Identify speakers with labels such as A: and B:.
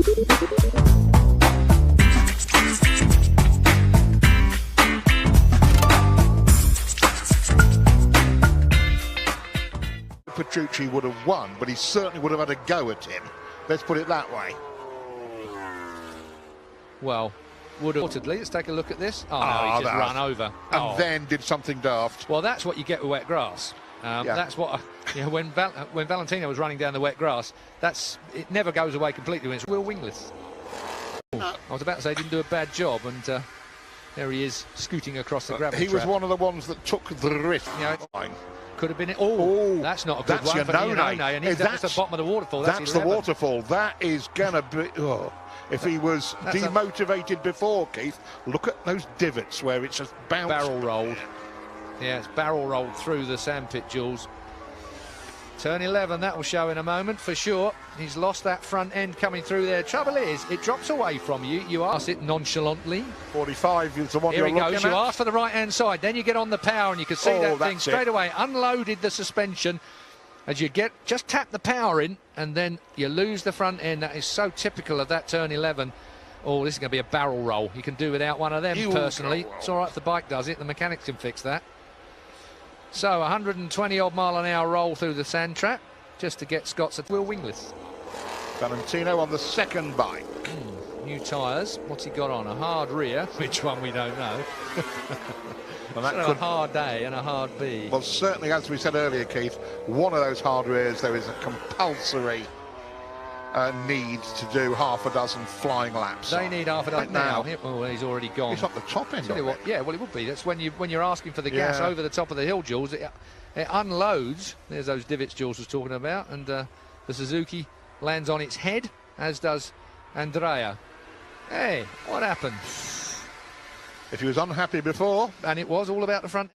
A: Petrucci would have won, but he certainly would have had a go at him. Let's put it that way.
B: Well, would have. Let's take a look at this. Oh, no, he just run over.
A: And then did something daft.
B: Well, that's what you get with wet grass. That's what, when Valentino was running down the wet grass, it never goes away completely when it's real wingless. I was about to say he didn't do a bad job, and there he is scooting across the gravel
A: He was
B: trap.
A: one of the ones that took the risk.
B: Could have been it. Oh, that's not a good
A: that's
B: one.
A: Your no-no.
B: And that's the bottom of the waterfall.
A: That's the waterfall. That is gonna be. Oh, if he was demotivated before, Keith, look at those divots where it's just bounced.
B: Barrel rolled. Yeah, it's barrel rolled through the sandpit, Jules. Turn 11, that will show in a moment for sure. He's lost that front end coming through there. Trouble is, it drops away from you. You ask it nonchalantly.
A: 45 is the one
B: Here
A: you're
B: he goes.
A: looking
B: You
A: at.
B: ask for the right-hand side. Then you get on the power, and you can see that thing straight away. Unloaded the suspension. As you just tap the power in, and then you lose the front end. That is so typical of that turn 11. Oh, this is going to be a barrel roll. You can do without one of them, personally. It's all right if the bike does it. The mechanics can fix that. So 120-odd mile an hour roll through the sand trap just to get Scott's at wheel wingless.
A: Valentino on the second bike.
B: New tyres. What's he got on? A hard rear. Which one we don't know.
A: And that
B: so a hard A and a hard B.
A: Well, certainly, as we said earlier, Keith, one of those hard rears, there is a compulsory need to do half a dozen flying laps.
B: They need half a dozen now. Oh, he's already gone.
A: It's not the top end of it.
B: Yeah, well, it would be. That's when you're asking for the gas over the top of the hill, Jules. It unloads. There's those divots Jules was talking about, and the Suzuki lands on its head, as does Andrea. Hey, what happened?
A: If he was unhappy before,
B: and it was all about the front.